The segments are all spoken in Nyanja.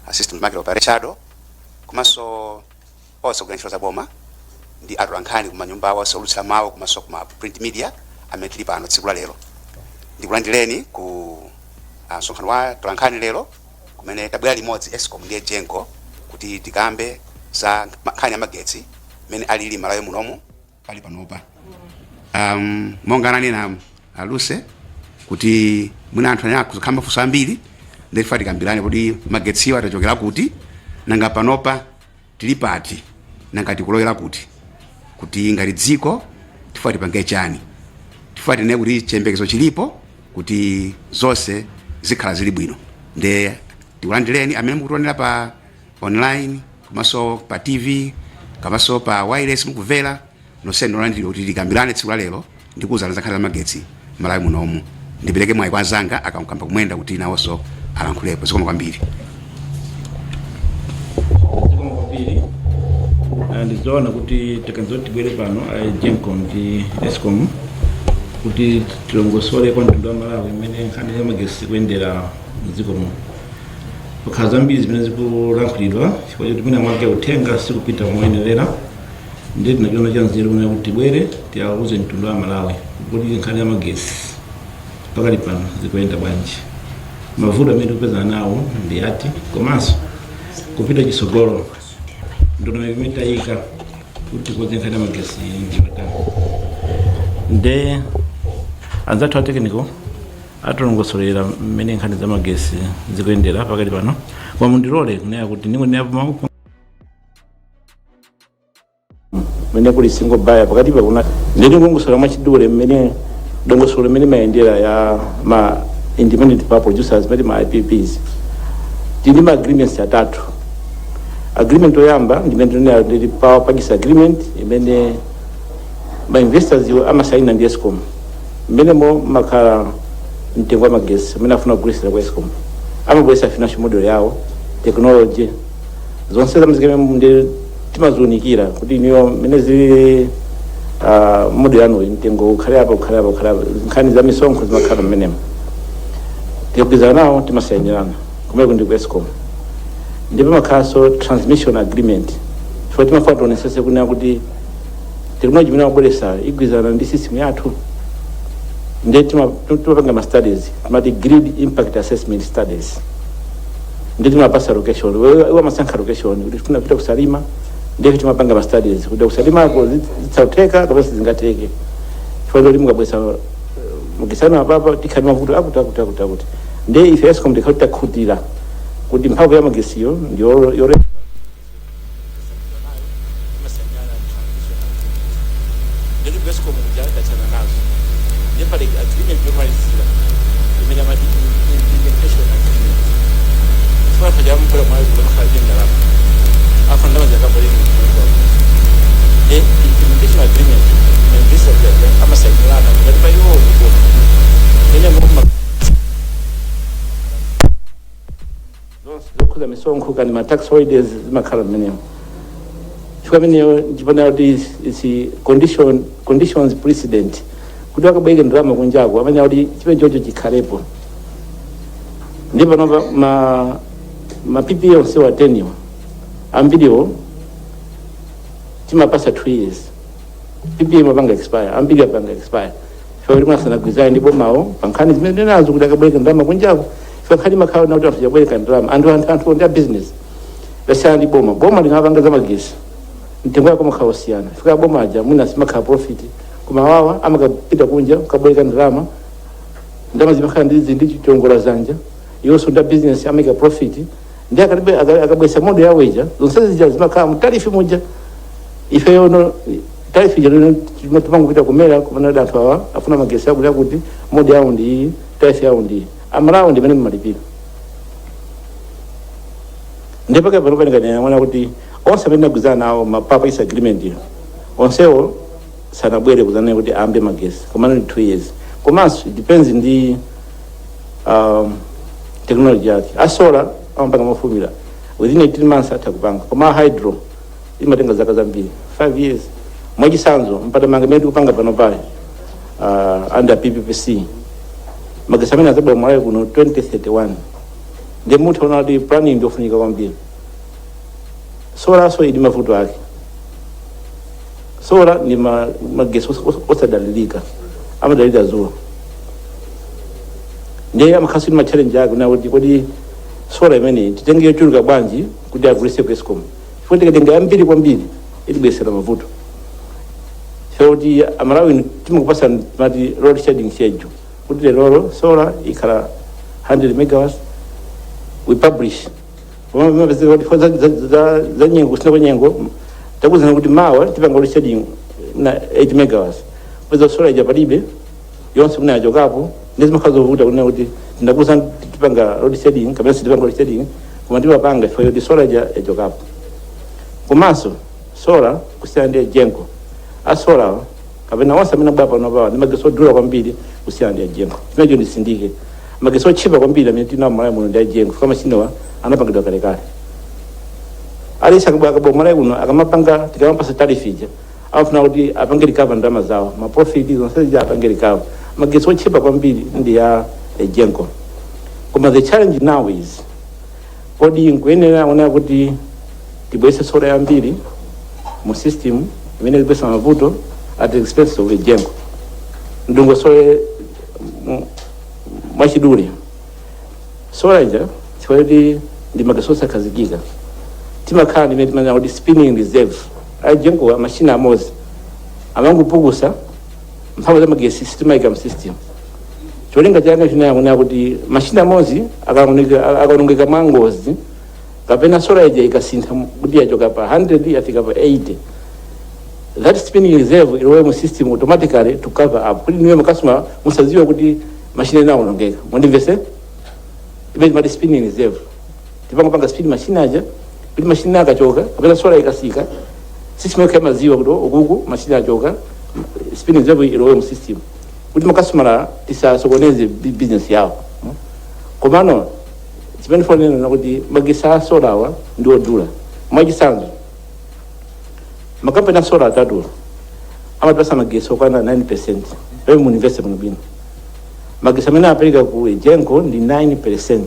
assistant market operator komanso also kuganishwa zaboma ndi atulankhani kumanyumba awo solutsira mawu komanso kuma print media amene tili pano tsiku la lero ndikulandireni ku msonkhano wa tulankhani lero kumene tabwera limodzi Eskom ndi Genco kuti tikambe za nkhani ya magetsi mene alili Malawi munomu pali panopa. Monga nanena aluse kuti mwina anthu anya kukhamba funso ambiri ndi fati kambirani kuti magetsiwa atachokera kuti nanga panopa tili pati nanga tikulowera kuti ngati dziko tifati pange chani tifati ne kuti chiyembekezo chilipo kuti zonse zikhala zili bwino. Nde tikulandireni amene mukutionera pa online komanso pa TV komanso pa wireless mukumvera nonse ndikulandira kuti tikambirane tsiku la lero ndikuwuzana za nkhani za magetsi Malawi munomu. Ndipereke mwayi kwa anzanga akamukamba kumwenda kuti nawonso alankhulepo. Zikomo kwambiri. Ndizoona kuti takanzoti tibwere pano Genco ndi Eskom kuti tilongosole kwa mtundu wa Malawi imene nkhani za magetsi kuyendera mdziko muno. Pakhala zambiri zimene zikulankhulidwa chifukwa choti mwina mwake uthenga sikupita moyenerera ndi tinachiona chanzeru kuti tibwere tiawuze mtundu wa Malawi kuti nkhani ya magetsi pakali pano zikuyenda bwanji, mavuto amene tikupezana nawo ndi ati, komanso kupita chisogolo ndondomeko imene tayika kuti koze nkhani ya magetsi ndiwatani. Nde anzathu a technical atilongosolera mmene nkhani za magetsi zikuyendera pakali pano. Koma mundilole kunena kuti ndingonena pamaupo mmene kuli single buyer pakati pa kuna ndeti ngongosola mwachidule mmene dongosolo mmene mayendera ya ma independent power producers mmene ma IPPs tili ma agreements atatu. Agreement oyamba ndi power purchase agreement imene ma investors amasaina ndi Eskom mmene mo makhala mtengo wa magetsi amene afuna kugulitsa kwa Eskom amagulitsa financial model yawo, technology zonse zamazikeme ndi timazunikira kuti niyo mmene zili model yanu mtengo ukhale apo nkhani za misonkho zimakhala mmenemo tikugwirizana nawo timasainirana kumene ndi ku Eskom. Ndipo makhaso transmission agreement chifukwa timafuna tionetsetse kunena kuti technology imene mabweretsa igwirizana ndi system yathu. Nde timapanga ma studies timati grid impact assessment studies nde timapasa location wewe masankha location kuti tunapita kusalima nde timapanga ma studies kuti kusalima ko zitsauteka kapasa zingateke chifukwa kuti mungabwesa mugisana papa tikhali mavuto akuti nde ife Eskom ndikauta khutira kuti mphamvu ya magesiyo ndiyo yore nde Eskom ndiyata chana nazo nepali agreement yomalizira imene amati implementation agreement chifukwa paja mpola mwayo kumakhala ndalama afa ndalama zakabaleni implementation agreement na amasainirana ngati paiwo ene ngoma zokuza misonkho kandi ma tax holidays zimakhala mmenemo chifukwa mene chipana kuti isi conditions precedent kuti akabweke ndalama kunjako amene kuti chimene chocho chikhalepo. Ndipo pano ma PPA onse wateniwa ambiriwo timapasa 2 years PPA mapanga expire ambiri apanga expire chifukwa kuti mwasanagwirizane ndipo mawo pankhani zimene nazo kuti akabweke ndalama kunjako chifukwa nkhani makhala na kuti anthu chabweka ndalama anthu ndi business basiyana ndi boma linapanga za magetsi mtengo yako makhala osiyana chifukwa boma aja mwina simakhala profit koma wawa amakapita kunja kabweka ndalama zimakhala ndi chitongola zanja yonso nda business ameka profit ndi akabwesa model ya weja zonse zija zimakhala mutarifi muja ife yono tarifi jalo timanga kupita kumera kumana anthu awa afuna magetsi akuti kuti model yawo ndi tarifi yawo ndi amalawo ndi mene mmalipira. Ndipo pano panengana kuti onse amene agwirizana nawo ma power purchase agreement iyo onsewo sanabwere kuzana kuti ambe magetsi komano ndi 2 years komanso depends ndi technology yake. Asola amapanga mafumira within 18 months atakupanga koma hydro imatenga zaka zambiri 5 years. Mwachisanzo mpata manga medu kupanga pano pale under PPPC magetsi amene azabwera Malawi kuno 2031 ndi munthu ona kuti planning ndofunika kwambiri. Solar so ili mavuto ake. Solar ni magesi osadalilika amadalira zuwa. Ndiye amakhasu ma challenge yake na kuti solar imene titenge yochuluka bwanji kuti agulise ku Eskom. Chifukwa tikatenga ambiri kwambiri ilibesera mavuto. Kuti amalawi timukupasa mati load shedding schedule. Kuti lero solar ikhala 100 megawatts we publish. Za nyengo sina nyengo takuzana kuti mawa tipanga load shedding na 8 megawatts. Wezo solar ijapalibe yonse muna ajokapo ndezi makazovuta kuti ndakuza tipanga load shedding kabla sitipanga load shedding koma tipanga for yo solar ajokapo. Komanso solar kusiyana jengo asola kapena wasa mina baba nabawa nimageso dura kwambiri kusiyana jengo tunajo nisindike mageso chipa kwambiri amene tina mala muno ndia jengo kama sinowa anapangidwa kale kale alisa kubaka bo mala uno akamapanga tikamapasa tarifija afuna kuti apange recover ndama zawo ma profit zonse ja apange recover mageso chipa kwambiri ndi ya jengo. Koma the challenge now is kodi ngwenera ona kuti tibwese sola yambiri mu system imene pesa mavuto at the expense of jengo. Ndungo sola mwachidule sola ija chwedi ndi magasosa kazikika timakhala ndimene timanya kuti spinning reserve jengo machine amozi amangupukusa mphamvu za magesi system system cholinga changa chinayang'ana kuti machine amozi akaonongeka mwangozi kapena sola ija ikasintha kuti yachoka pa 100 yafika pa 80. That spinning reserve ilowe mu system automatically to cover up. Kuti niwe makasuma musaziwa kuti machine na unongeka. Mwandivese? Image mali spinning reserve. Tipanga spin machine aja, kuti machine akachoka, kapena sola ikasika. System yake maziwa kudo ogugu machine achoka. Spinning reserve ilowe mu system. Kuti makasuma la tisasokoneze business yao. Komano chimene fone na kuti magisa sola wa ndio dula. Mwajisanzo makampani sola atatu amatipasa mageso kwana 9%. Wewe muninveste mu bino magesa mena apeleka ku jengo ndi 9%.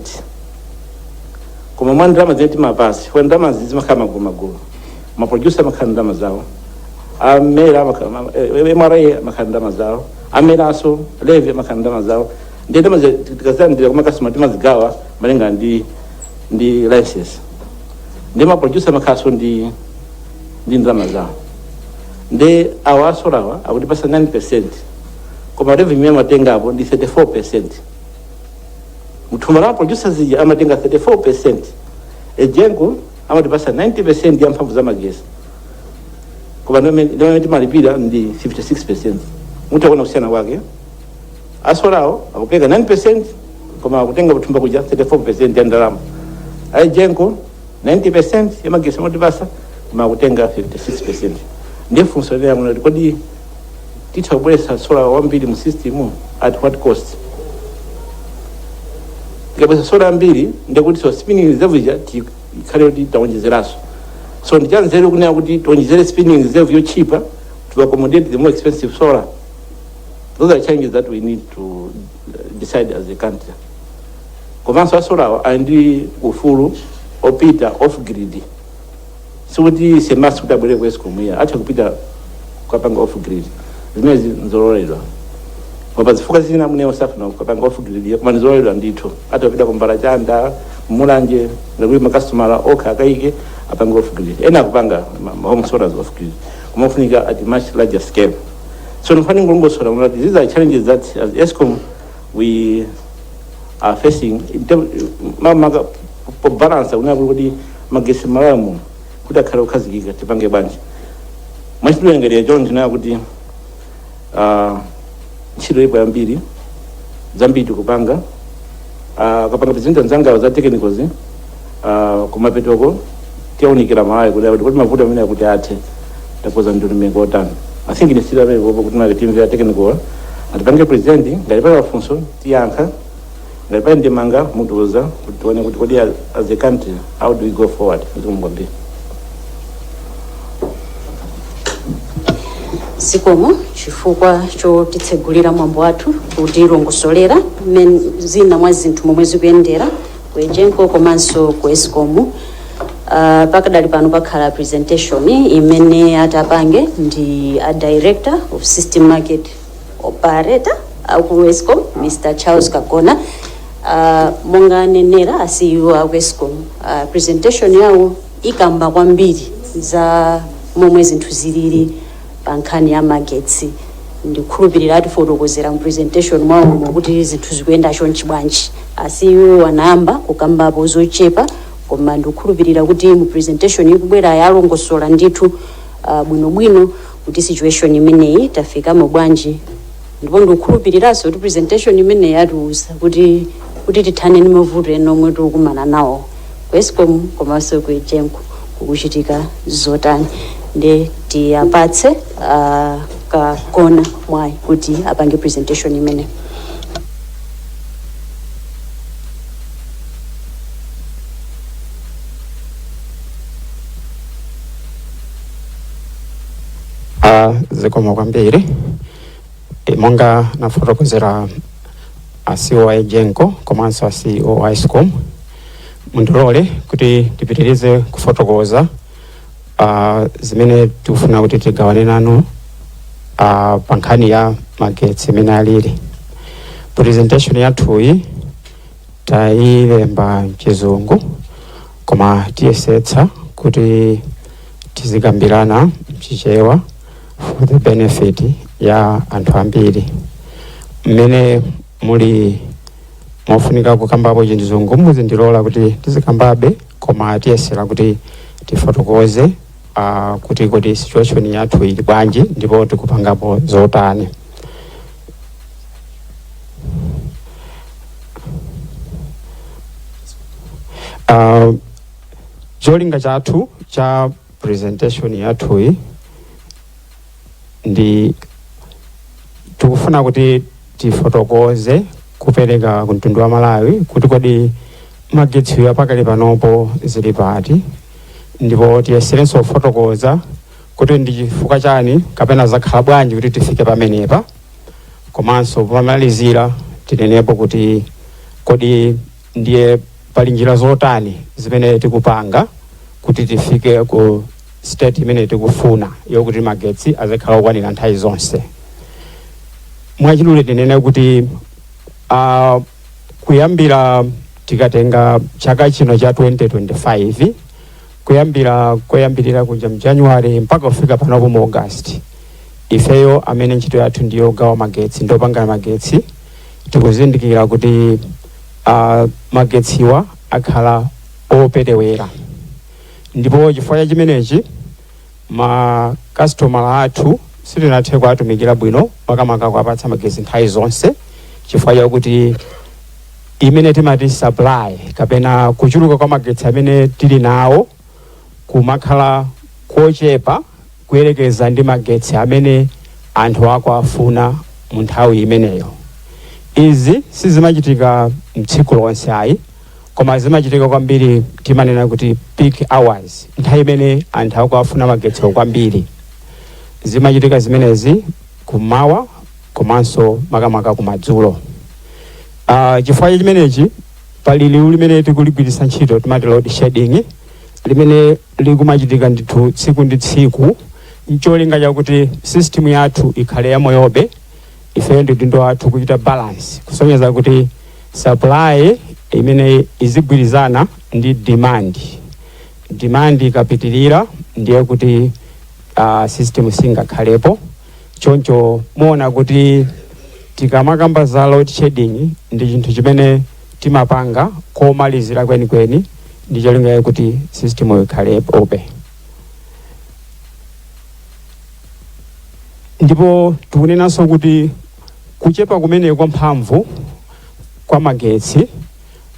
Koma mwana ndama zeti mapasi kwa ndama zimakama magulu ma producer makana ndama zao amera makama MRA makana ndama zao amera so levy makana ndama zao ndi ndama tikazana ndi kuma customer timazigawa malenga ndi license ndi ma producer makaso ndi ndama zao ndi awasorawa akutipasa 9%. Koma revenue amatenga hapo ndi 34%. Mtumala producers zija amatenga 34%. Ejengo amatipasa 90% ya mphamvu za magesi. Koma ndio malipira ndi 56%. Mutaona usiana wake. Asorao akupeka 9% koma akutenga kutumba kuja 34% ya ndalama. Ejengo 90% ya magesi amatipasa koma akutenga 56%. Ndiye funzo ya mwana kodi titabwesa sola wambiri mu system at what cost? Kabisa sola mbiri ndikuti so spinning reserve ja ikhale kuti taonjezeraso. So ndichanzere kunena kuti tonjezere spinning reserve yo cheaper to accommodate the more expensive solar. Those are changes that we need to decide as a country. Komanso solar andi ufulu opita off grid. So kuti semasi kutabwere ku Eskom ya acha kupita kupanga off grid. Zimezi nzoroledwa. Ngoba zifuka zina mune osafu na kupanga off grid koma nzoroledwa ndithu. Ata kupita kumbala chanda mulanje ngakuli ma customer okha akaike apanga off grid. Ena kupanga home solar off grid. Koma ufunika at much larger scale. So nifani ngolongo solar these are challenges that as Eskom we are facing mama balance unabudi magesi malamu kudakhala ukhazikika tipange banje. Mwachidwe ngere John tinayo kuti ntchito ipo yambiri zambiri kupanga kapanga president nzanga za technicals kumapetoko tiaunikira mawayi kuti mavuto amene akuti athe takoza ndondomeko otani. I think in sila meko kuti na team ya technical atipange president ngalipa funso tiyankha ngalipa ndimanga mutuza kuti tuone kuti kodi as a country how do we go forward ngombe. Sikomo chifukwa chotitsegulira mwambo wathu kuti longosolera zina mwa zinthu momwe zikuyendera ku Egenco komanso ku Eskom. Pakadali pano pakhala presentation imene atapange ndi a Director of System Market Operator ku Eskom, Mr. Charles Kagona. Monga nenera asiyo aku Eskom. Presentation yawo ikamba kwambiri za momwe zinthu zilili pa nkhani ya magetsi. Ndikhulupirira atifotokozera mu presentation mwawo kuti zinthu zikuyenda chonchi bwanji. Asiyo wanayamba kukambapo zochepa, koma ndikhulupirira kuti mu presentation ikubwera yalongosola ndithu bwinobwino kuti situation imeneyi tafikamo bwanji. Ndipo ndikhulupiriranso kuti presentation imeneyi yatiuza kuti tithane ndi mavuto ena omwe tikukumana nawo ku Eskom komanso ku Egenco kukuchitika zotani. Nde tiyapatse Kagona mwayi kuti apange presentation imene. Zikomo kwambiri. Monga nafotokozera CEO wa Egenco komanso CEO wa Eskom, mundilole kuti tipitirize kufotokoza zimene tikufuna kuti tigawane nanu pa nkhani ya magetsi imene alili. Presentation yathuyi tayilemba m'Chizungu, koma tiyesetsa kuti tizikambirana m'Chichewa for the benefit ya anthu ambiri. Mmene muli mofunika kukambapo Chizungu muzindilola kuti tizikambabe, koma tiyesera kuti tifotokoze kuti situation yathu ili bwanji ndipo tikupangapo zotani. Cholinga chathu cha presentation yathuyi ndi tikufuna kuti tifotokoze kupereka ku mtundu wa Malawi kuti kodi magetsi apakali panopo zili pati, ndipo tiyeserenso kufotokoza kuti ndi chifukwa chani kapena zakhala bwanji kuti tifike pamenepa, komanso pomalizira tinenepo kuti kodi ndiye pali njira zotani zimene tikupanga kuti tifike ku state imene tikufuna yokuti magetsi azakhala okwanira nthawi zonse. Mwachidule tinene kuti kuyambira tikatenga chaka chino cha 2025 kuyambirira kuja mJanuary mpaka kufika panopo mu August, ifeyo amene ntchito yathu ndiyo gawa magetsi ndopanga magetsi, tikuzindikira kuti magetsiwa akhala operewera. Ndipo chifukwa cha chimenechi ma customer athu sitinathe kuwatumikira bwino makamaka kuwapatsa magetsi nthawi zonse, chifukwa chakuti imene timati supply kapena kuchuluka kwa magetsi amene tili nawo kumakhala kochepa kuyerekeza ndi magetsi amene anthu akuafuna mu nthawi imeneyo. Izi sizimachitika mtsiku lonse ayi, koma zimachitika kwambiri timanena kuti peak hours, nthawi imene anthu akuafuna magetsi kwambiri. Zimachitika zimenezi kumawa komanso makamaka kumadzulo. Chifukwa cha chimenechi pali liwu limene tikuligwiritsa ntchito timati load shedding, limene likumachitika ndithu tsiku ndi tsiku, ncholinga chakuti system yathu ikhale ya moyobe. Ifeyo ndi udindo wathu kuchita balance, kusonyeza kuti supply imene izigwirizana ndi demand ikapitirira ndiye kuti system singakhalepo. Choncho muona kuti tikamakamba za load shedding ndi chinthu chimene timapanga komalizira kwenikweni ndi cholinga kuti system ikhalepo. Ndipo tikunenanso kuti kuchepa kumene kwa mphamvu kwa magetsi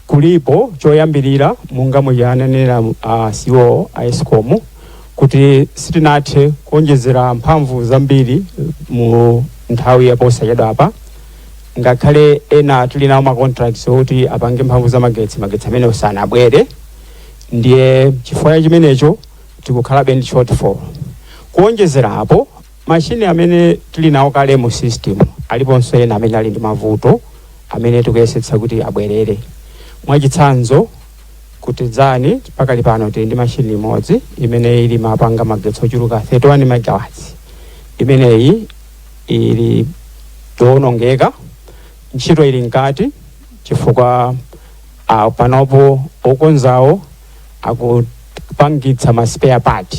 kulipo choyambirira monga muyanenera CEO a Eskom kuti sitinathe kuonjezera mphamvu zambiri mu nthawi yaposachedwa apa, ngakhale ena tili nawo ma contracts oti apange mphamvu za magetsi amene sanabwere. Ndiye chifukwa chimenecho tikukhalabe ndi shortfall. Kuonjezera apo machine amene tili nawo kale mu system aliponso ena amene ali ndi mavuto amene tikuyesetsa kuti abwerere. Mwachitsanzo kutedzani pakali pano tili ndi mashini imodzi imene ili mapanga magetsi ochuluka 31 megawatts. Imeneyi ili yowonongeka, ntchito ili nkati chifukwa panopo okonzawo akupangitsa ma spare part,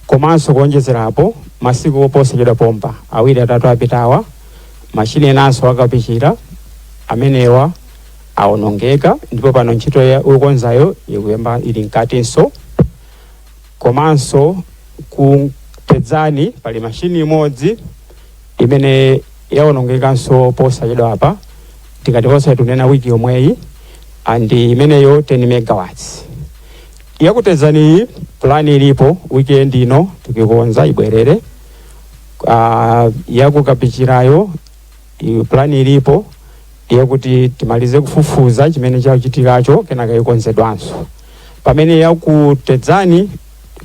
komanso kuonjezerapo masiku oposachedwa pompa awiri atatu apitawa mashini enanso akapichira amenewa awonongeka, ndipo pano ntchito ya okonzayo ikuyamba ili nkatinso. Komanso kutedzani pali mashini imodzi imene yawonongekanso posachedwa apa, tikati posa tunena wiki yomweyi, andi imeneyo 10 megawatts. Yakutedzani plani ilipo weekend ino tukikonza ibwerere. Yakukapichirayo plani ilipo yakuti timalize kufufuza chimene chakuchitikacho kenaka ikonzedwanso. Pamene yakutedzani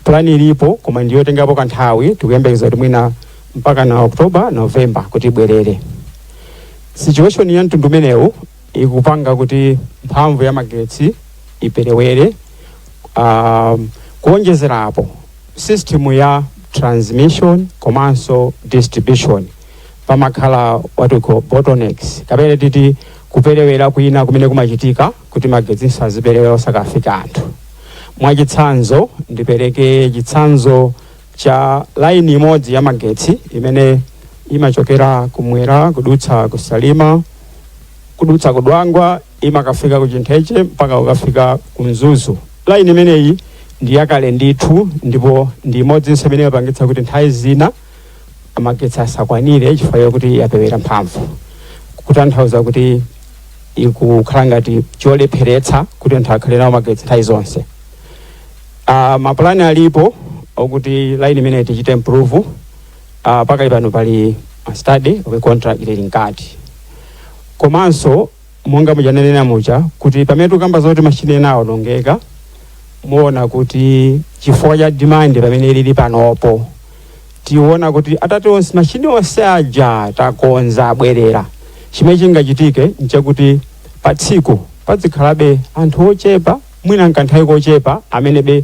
plani ilipo koma ndiyo tengapo kanthawi, tikuyembekeza kuti mwina mpaka na October November kuti ibwerere. Situation ya mtundu umenewu ikupanga kuti mphamvu ya magetsi iperewere. Kuonjezerapo system ya transmission komanso distribution pamakhala watuko bottlenecks, kapena titi kuperewera kwina kumene kumachitika kuti magetsi saziperewera osakafika anthu. Mwachitsanzo ndipereke chitsanzo cha line imodzi ya magetsi imene imachokera kumwera kudutsa kusalima kudutsa kudwangwa imakafika kuchintheche mpaka ukafika kunzuzu. Line imeneyi ndi yakale ndithu, ndipo ndi imodzinso imene yapangitsa kuti nthawi zina magetsi asakwanire chifukwa yokuti yapewera mphamvu, kutanthauza kuti ikukhala ngati cholepheretsa kuti anthu akhale nawo magetsi nthawi zonse. Mapulani alipo okuti line imene tichite improve. Pakali pano pali study of contract ili nkati. Komanso monga mujanenera mucha kuti pamene tukamba zoti mashini ena awonongeka, muona kuti chifukwa cha demand pamene ili panopo tiona kuti atati onse mashini onse aja takonza abwerera, chimene chingachitike nchakuti pa tsiku pazikhalabe anthu ochepa mwina nkanthawi kochepa amene be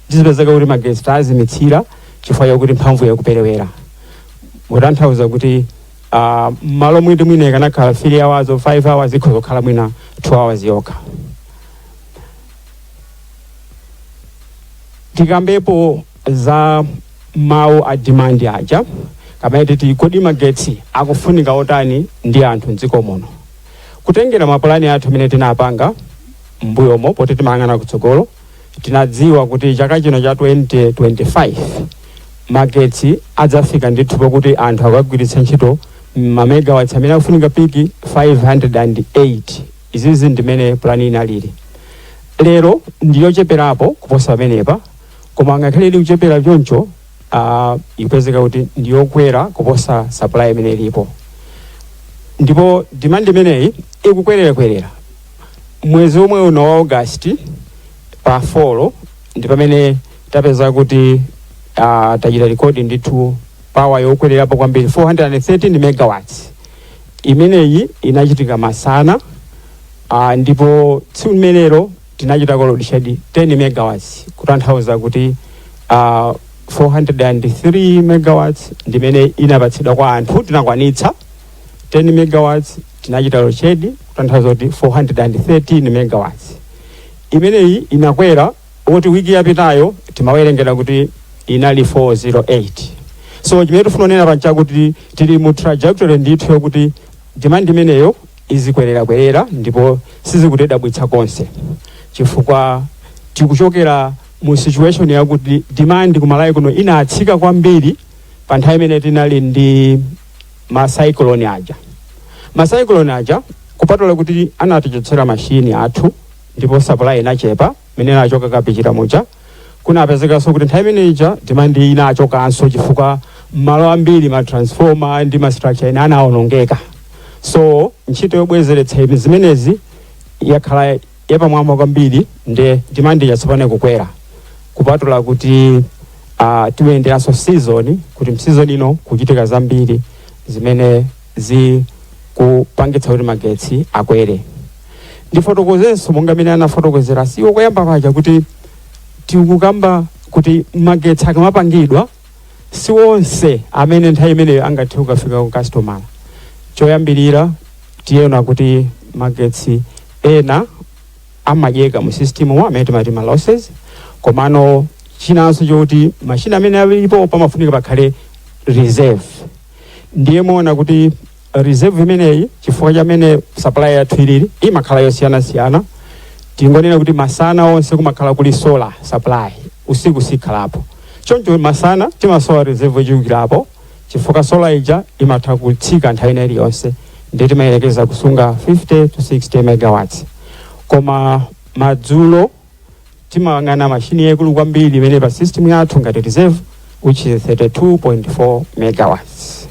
tizipezeka kuti magetsi tazimitsira chifukwa yokuti mphamvu yakuperewera. Mutanthauza kuti malo mwiti mwina ikanakhala 3 hours or 5 hours ikhoza kukhala mwina 2 hours yokha. Tikambepo za mawu a demand aja, kapena titi kodi magetsi akufunika otani ndi anthu mdziko muno. Kutengera mapulani athu amene tinapanga mbuyomo poti timayang'ana kutsogolo, tinadziwa kuti chaka chino cha 2025 magetsi adzafika ndithu pokuti anthu akagwiritsa ntchito mamegawatts amene akufunika piki 508. Izizi ndimene plani inalili. Lero ndiyocheperapo kuposa pamenepa, koma ngakhale ili kuchepera choncho ikupezeka kuti ndiyokwera kuposa supply imene ilipo. Ndipo demand imeneyi ikukwerera. Mwezi omwe uno wa August pa 4 ndi pamene tapeza kuti tachita rekodi ndithu power yokwererapo kwambiri 413 megawatts. Imeneyi inachitika masana, ndipo tsiku limenelo tinachita load shed 10 megawatts, kutanthauza kuti 403 megawatts ndimene inapatsidwa kwa anthu tinakwanitsa. 10 megawatts tinachita load shed, kutanthauza kuti 413 megawatts. Imeneyi inakwera kuti wiki yapitayo timawerengera kuti inali 408. So chimene tifunonena pancha kuti tili mu trajectory ndithu yokuti demand imeneyo izikwerera ndipo sizikutidabwitsa konse, chifukwa tikuchokera mu situation yakuti demand kumalawi kuno inatsika kwambiri pa nthawi imene tinali ndi macyclone aja. Macyclone aja kupatula kuti anatichotsera mashini athu ndipo supply inachepa imene inachoka kapichira mucha, kunapezeka kuti nthawi imene ija demand inachokanso chifukwa malo ambiri ma transformer ndi ma structure ina anawonongeka. So ntchito yobwezeretsa zimenezi yakhala yapamwamba kwambiri, ndi demand yatsopano kukwera kupatula kuti tiyenderanso season, kuti mseason ino kuchitika zambiri zimene zikupangitsa kuti magetsi akwere. ndifotokozenso monga amene anafotokozera siwo koyamba paja kuti tikukamba kuti magetsi akamapangidwa si wonse amene nthawi imeneyo angathe kukafika ku customer. Choyambirira tiona kuti magetsi ena amadyeka mu system amene timati ma losses, komano chinanso choti machine amene alipo pamafunika pakhale reserve. Ndiye muona kuti reserve imeneyi chifukwa chamene supply yathu ilili imakhala yosiyanasiyana. Tingonena kuti masana onse kumakhala kuli solar supply, usiku sikhalapo. Choncho masana timasowa reserve ichulukirapo chifukwa solar ija imatha kutsika nthawi ina iliyonse, ndiye timayelekeza kusunga 50 to 60 megawatts. Koma madzulo timang'ana mashini yaikulu kwambiri imene pa system yathu ngati reserve, which is 32.4 megawatts.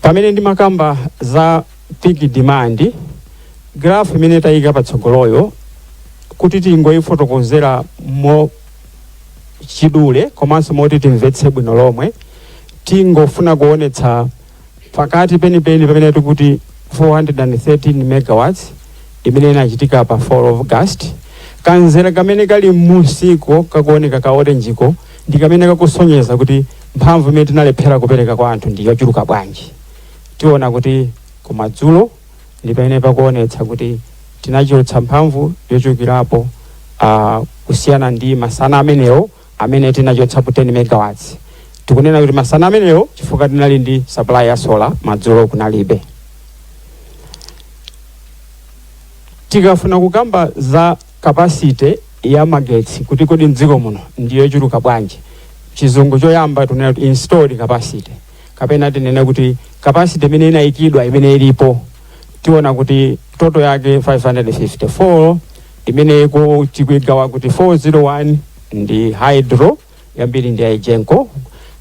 Pamene ndimakamba za peak demand, graph imene tayika patsogoloyo kuti tingoyifotokozera mo chidule komanso moti timvetse bwino lomwe, tingofuna kuonetsa pakati penipeni pamene tikuti 413 megawatts imene inachitika pa 4 August. Kanzera kamene kali musiko kakuoneka ka orange ndi kamene kakusonyeza kuti mphamvu imene tinalephera kupereka kwa anthu ndi yochuluka bwanji. Tiona kuti kumadzulo ndi pamene pakuonetsa kuti tinachotsa mphamvu yochulukirapo kusiyana ndi masana amenewo amene tinachotsapo 10 megawatts. Tikunena kuti masana amenewo chifukwa tinali ndi supply ya solar, madzulo kunalibe. Tikafuna kukamba za capacity ya magetsi kuti kodi mdziko muno ndiyo yochuluka bwanji, chizungu choyamba tunena kuti installed capacity, kapena tinene kuti capacity imene inayikidwa imene ilipo. Tiona kuti total yake 554 imene tikuigawa kuti 401 ndi hydro yambiri ndi Igenco,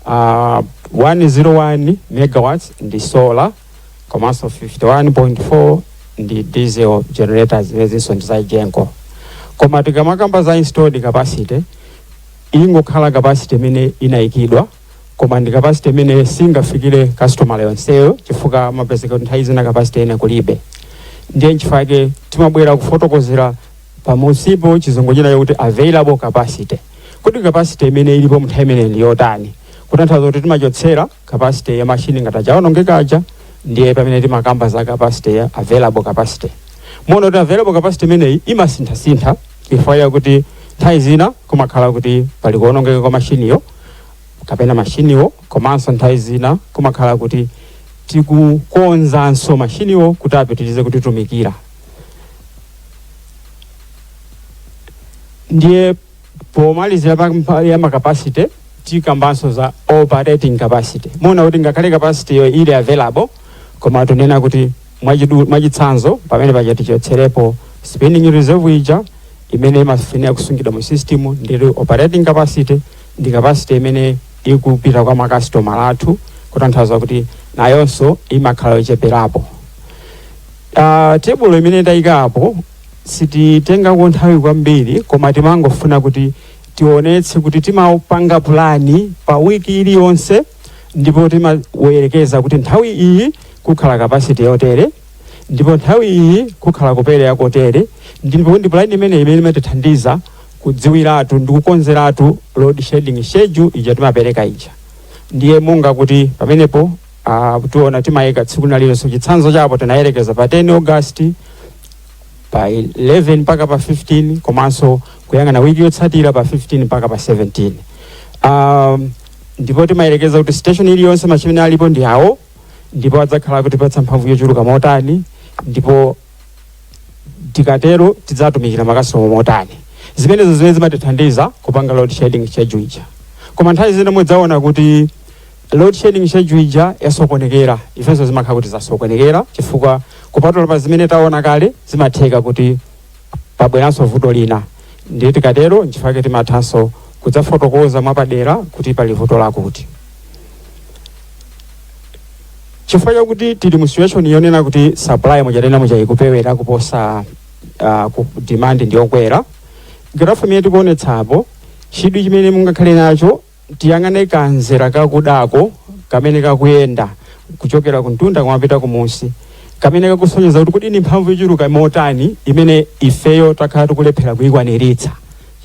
101 megawatts ndi solar, komanso 51.4 ndi diesel generators imenezinso ndi za Igenco. Koma tikamakamba za installed capacity, ingokhala capacity imene inayikidwa, koma ndi capacity imene singafikire customer yonseyo chifukwa mapezeka kuti nthawi zina capacity ine kulibe. Ndiye nchifukwa timabwera kufotokozera pamusipo chizungu china kuti available capacity. Kuti capacity imene ilipo mnthawi imene ndi yotani, kutanthauza kuti timachotsera capacity ya machine ngati chaonongekaja, ndiye pamene timakamba za capacity ya available capacity. Mono kuti available capacity imeneyi imasintha chifukwa kuti nthawi zina kumakhala kuti pali kuonongeka kwa machiniyo kapena machiniwo, komanso nthawi zina kumakhala kuti tikukonzanso machiniwo kuti apitirize kutitumikira. Ndiye pomalizira pa ya capacity tikambanso za operating capacity. Mona kuti ngakhale capacity yo ili available, koma tunena kuti mwachitsanzo pamene paja tichotserepo spinning reserve ija imene imafunika kusungidwa mu system, ndi operating capacity, ndi capacity imene ikupita kwa makastoma athu, kutanthauza kuti nayonso imakhala yocheperapo. Table imene ndayikapo sititenga ku nthawi kwambiri, koma timangofuna kuti tionetse kuti timapanga plani pa wiki iliyonse, ndipo timawerekeza kuti nthawi iyi kukhala capacity yotere, ndipo nthawi iyi kukhala kupereka kotere, ndipo ndi plani imene imatithandiza kudziwiratu ndi kukonzeratu load shedding schedule ija timapereka ija. Ndiye munga kuti pamenepo tiona timayika tsiku nalilonse chitsanzo chapo tinayerekeza pa 10 August, pa 11 mpaka pa 15, komanso kuyang'ana wiki yotsatira pa 15 mpaka pa 17. Ndipo timayerekeza kuti station iliyonse machine alipo ndi awo, ndipo adzakhala kuti patsa mphamvu yochuluka motani, ndipo tikatero tidzatumikira makastoma motani. Zimenezo zimene zimatithandiza kupanga load shedding schedule ija. Koma nthawi zina mudzaona kuti load shedding schedule ija yasokonekera, ifenso zimakhala kuti zasokonekera chifukwa kupatula pa zimene taona kale zimatheka kuti pabweranso vuto lina. Ndiye tikatero nchifukwa timathanso kudzafotokoza mwapadera kuti pali vuto lakuti. Chifukwa chakuti tili mu situation yonena kuti supply muchatena muchayikupewera kuposa demand ndiyokwera, graph imene tikuonetsapo chidwi chimene mungakhale nacho tiyang'ane kanzera kakudako kamene kakuyenda kuchokera kuntunda kumapita kumusi. kamene kakusonyeza kuti kodi ni mphamvu ichuluka motani imene ifeyo takhala tikulephera kuyikwaniritsa,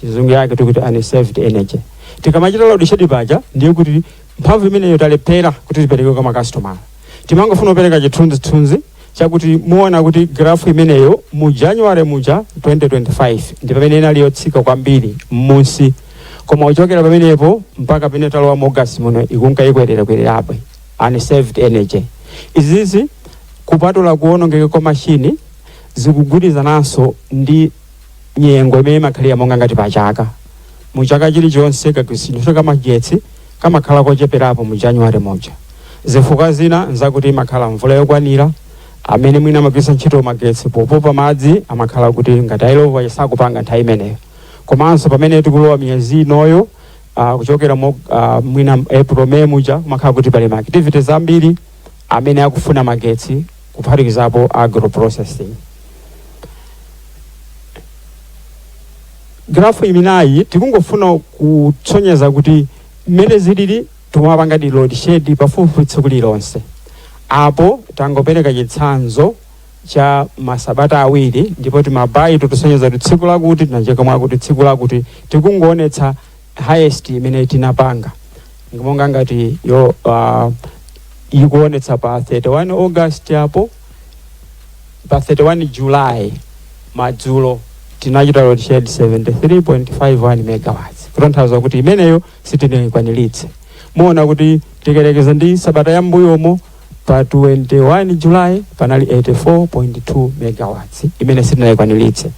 chizungu yake tikuti unserved energy. Tikamachita load shedding paja ndiye kuti mphamvu imeneyo talephera kuti tipereke kwa makastomala. Timangofuna kupereka chithunzithunzi chakuti muona kuti grafu imeneyo mu January muja 2025 ndi pamene inali yotsika kwambiri m'munsi, koma uchokera pamenepo mpaka pamene talowa mu August muno ikunka ikwererapo unserved energy. Izizi kupatula kuonongeka kwa mashini zikugwirizananso ndi nyengo imene imakhalira monga ngati pachaka. Mu chaka chilichonse kagwiritsidwe kamagetsi kamakhala kocheperapo mu January muja. Zifukwa zina nzakuti imakhala mvula yokwanira, amene mwina amagwiritsa ntchito magetsi popopa madzi amakhala kuti ngati ayilova sakupanga nthawi imeneyo. Komanso pamene tikulowa miyezi inoyo kuchokera mwina April May muja kumakhala kuti pali ma activities ambiri amene akufuna magetsi kuphatikizapo agro processing. Grafu imeneyi tikungofuna kutsonyeza kuti mmene zilili tumapanga di load shed pafupi tsiku lilonse. Apo tangopereka chitsanzo cha masabata awiri ndipo timabayi tutusonyeza kuti tsiku lakuti tinacheka mwakuti tsiku lakuti tikungoonetsa highest imene tinapanga. Monga ngati yo ikuonetsa pa 31 August apo, pa 31 July madzulo tinachita load shed 73.51 megawatts. Kutanthauza kuti imeneyo sitinayikwaniritse. Muona kuti tikerekeza ndi sabata ya mbuyomo pa 21 July panali 84.2 megawatts imene sitinayikwaniritse.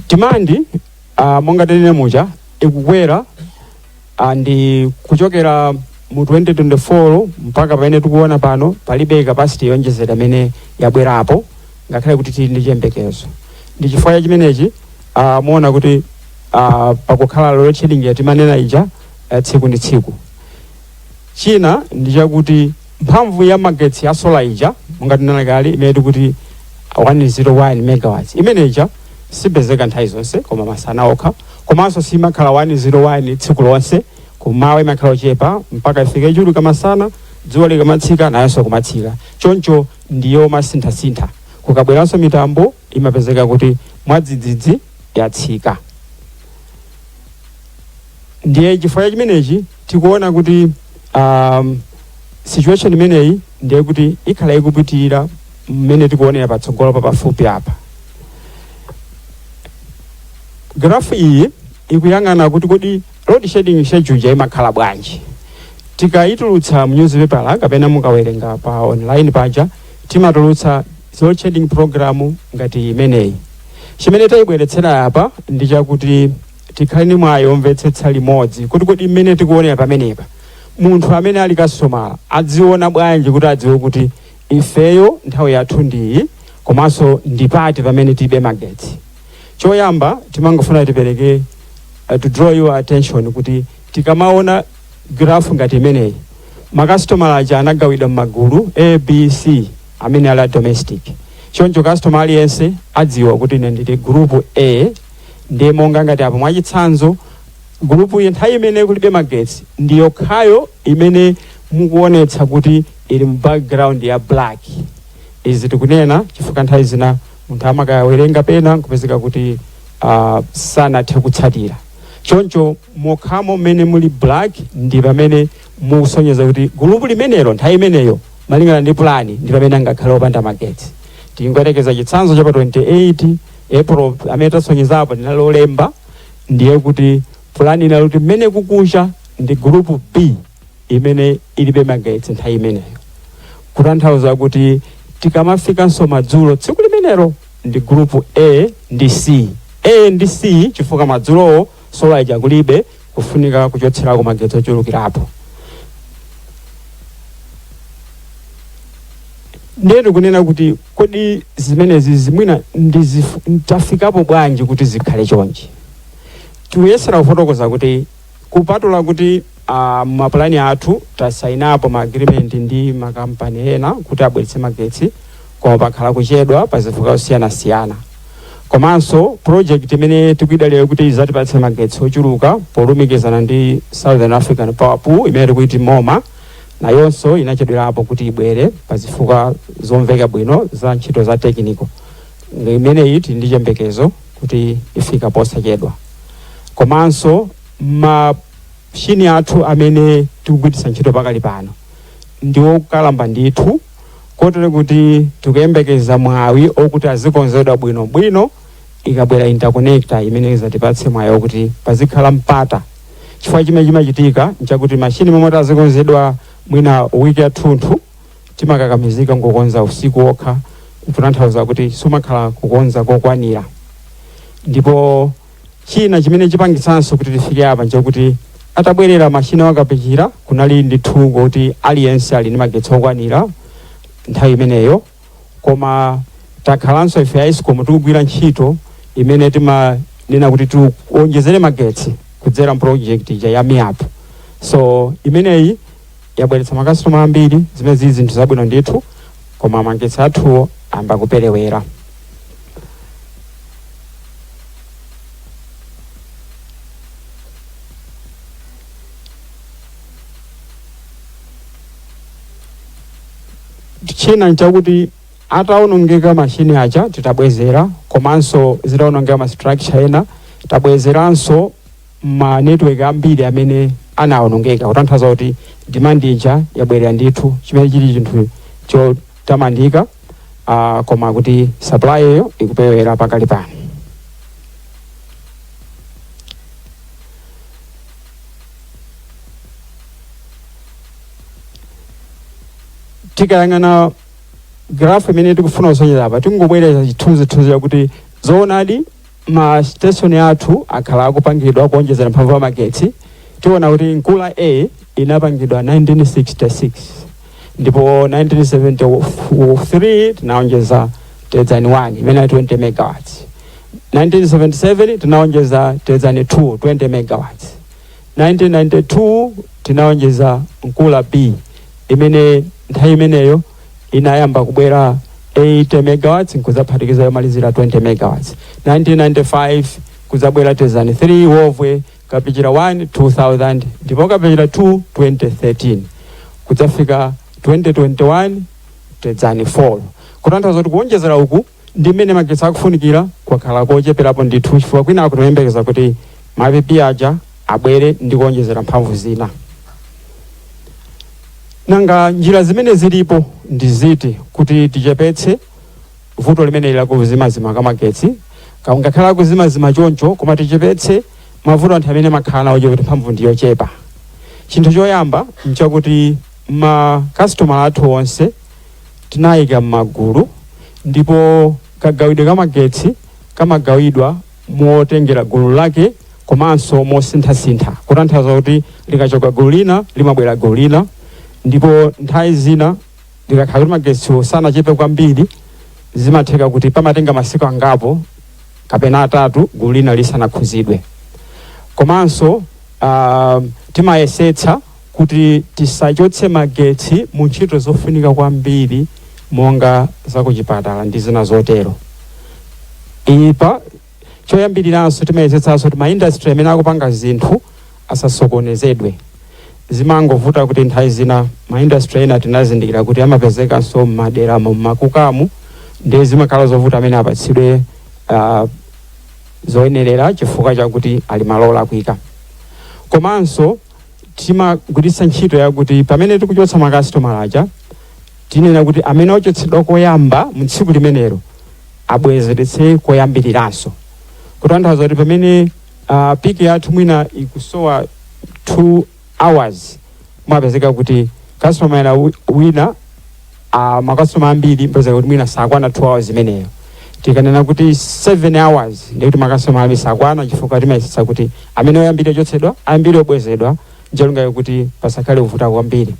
Demand monga tene muja ikukwera ndi kuchokera mu 2024 mpaka pamene tikuona pano palibe capacity yonjezera imene yabwerapo ngakhale kuti tili ndi chiyembekezo. Ndi chifukwa cha chimenechi muona kuti pakukhala load shedding yatimanena ija tsiku ndi tsiku. China ndi chakuti mphamvu ya magetsi ya solar ija monga tinena kale imene tikuti 101 megawatts imeneja sipezeka nthawi zonse koma masana okha, komanso simakhala 101 tsiku lonse, kumawa imakhala ochepa mpaka ifike chulu masana, dzuwa likamatsika nayonso kumatsika. Choncho ndiyo masinthasintha. Kukabweranso mitambo imapezeka kuti mwadzidzidzi yatsika. Ndiye chifukwa cha chimenechi tikuona kuti situation imeneyi ndiye kuti ikhala ikupitirira mmene tikuonera patsogolo pafupi apa. Grafu iyi ikuyang'ana kuti kodi load shedding schedule imakhala bwanji. Tikayitulutsa mu newspaper kapena mukawerenga pa online paja timatulutsa load shedding program ngati imeneyi. Chimene tayibweretsera apa ndi chakuti tikhale ndi mwayi omvetsetsa limodzi kuti kodi mmene tikuonera pamenepa munthu amene ali customer adziona bwanji kuti adziwe kuti ifeyo nthawi yathu ndiyi komanso ndipati pamene tibe magetsi. Choyamba timangofuna tipereke to draw your attention kuti tikamaona grafu ngati imeneyi makastomala aja anagawidwa m'magulu A, B, C amene ali domestic. Choncho customer aliyense adziwa kuti ine ndili group A, ndiye monga ngati apo mwachitsanzo group iyi nthawi imene kulibe magetsi ndiyo khayo imene mukuonetsa kuti ili mu background ya black. Izi tikunena chifukwa nthawi zina munthu amakawerenga pena kupezeka kuti sanathe kutsatira. Choncho mokhamo mmene muli black ndi pamene mukusonyeza kuti gulupu limenelo nthawi imeneyo malingana ndi plani ndi pamene angakhale opanda magetsi. Tingoyerekeza chitsanzo cha pa 28 April amene tasonyezapo ndinalolemba ndiye kuti plani inaluti mmene kukusha ndi gulupu B imene ilibe magetsi nthawi imeneyo. Kutanthauza kuti tikamafikanso madzulo tsiku limenelo ndi group A ndi C. A ndi C chifukwa madzulowo solar ija kulibe kufunika kuchotserako magetsi ochulukirapo. Ndiye tikunena kuti kodi zimenezi zimwina tafikapo bwanji kuti zikhale chonchi. Tikuyesera kufotokoza kuti kupatula kuti mapulani athu tasainapo ma agreement ndi makampani ena kuti abweretse magetsi koma pakhala kuchedwa pa zifukwa zosiyanasiyana. komanso project imene tikuyidalira kuti izatipatsa magetsi ochuluka polumikizana ndi Southern African Power Pool imene tikuiti MOMA, nayonso inachedwerapo kuti ibwere pazifukwa zomveka bwino za ntchito za technical. Imeneyi tili ndi chiyembekezo kuti ifika posachedwa. Komanso machini athu amene tikugwiritsa ntchito pakali pano ndiwo kukalamba ndithu, kotero kuti tikuyembekeza mwawi okuti azikonzedwa bwino ikabwera interconnector imene izatipatse mwayi okuti pazikhala mpata. Chifukwa chimene chimachitika nchakuti machini momwe azikonzedwa mwina wiki yathunthu timakakamizika ngokonza usiku wokha, kutanthauza kuti sumakhala kukonza kokwanira. Ndipo china chimene chipangitsanso kuti tifike apa nchakuti atabwerera machini wakapechira kunali ndithu kuti aliyense ali ndi magetsi okwanira nthawi imeneyo, koma takhalanso ife Eskom tikugwira ntchito imene timanena kuti tiwonjezere magetsi kudzera project ya MIAP. So imeneyi yabweretsa makasitoma ambiri, zimene zili zinthu zabwino ndithu, koma magetsi athu amba kuperewera. China nchakuti ataonongeka machini aja titabwezera, komanso zitaonongeka ma structure ena tabwezeranso ma network ambiri amene anaonongeka, kutanthauza kuti demand ija yabwerera ndithu, chimene chili chinthu chotamandika, koma kuti supply yo ikupewera pakali pano. Tikayang'ana graph imene tikufuna kusonyeza apa, tikungobwereza chithunzithunzi yakuti zoonadi ma station athu akhala akupangidwa kuonjezera mphamvu ya magetsi. Tiona kuti Nkula A inapangidwa 1966, ndipo 1973 tinaonjeza tedzani 1 imene 20 megawatts. 1977 tinaonjeza tedzani 2 20 megawatts. 1992 tinaonjeza Nkula B imene nthawi imeneyo inayamba kubwera 80 megawatts nkuzaphatikiza yomalizira 20 megawatts. 1995 kuzabwera tedzani 3 Wovwe, kapechera 1 2000, ndipo kapechera 2 2013, kudzafika 2021 tedzani 4. Kutanthauza kuti kuonjezera uku ndi mmene magetsi akufunikira kwakhala kocheperapo ndithu, chifukwa kwina akuyembekeza kuti mapipi aja abwere ndi kuonjezera mphamvu zina. Nanga njira zimene zilipo ndi ziti kuti tichepetse vuto limene la kuzimazima kwa magetsi? Ngakhala kuzimazima choncho, koma tichepetse mavuto anthu amene makhala oje kuti mphamvu ndiyo chepa. Chinthu choyamba nchakuti ma customer athu onse tinayika m'magulu, ndipo kagawidwe ka magetsi kamagawidwa motengera gulu lake komanso mosinthasintha, kutanthauza kuti likachoka gulu lina limabwera gulu lina, ndipo nthawi zina likakhala kuti magetsi sanachepe kwambiri zimatheka kuti pamatenga masiku angapo kapena atatu gulu lina lisanakhuzidwe. Komanso timayesetsa kuti tisachotse magetsi mu ntchito zofunika kwambiri monga zakuchipatala ndi zina zotero. Ipa choyambiriranso timayesetsanso kuti ma industry amene akupanga zinthu asasokonezedwe. Zimangovuta kuti nthawi zina ma industry ena tinazindikira kuti amapezekanso m'madera m'makukamu, ndi zimakhala zovuta amene apatsidwe zoyenerera chifukwa chakuti ali malola kuika. Komanso timagwiritsa ntchito yakuti pamene tikuchotsa makasitoma aja tinena kuti amene ochotsedwa koyamba mu tsiku limenelo abwezeretse koyambiriranso, kutanthauza kuti pamene piki yathu mwina ikusowa 2 hours mwapezeka kuti customer ena wina makasitoma ambiri mpezeka kuti mwina sakwana 2 hours imeneyo, tikanena kuti 7 hours ndi kuti makasitoma ambiri sakwana, chifukwa timayesetsa kuti amene oyambiri ochotsedwa ambiri obwezedwa, njalunga yakuti pasakhale kuvuta kwambiri.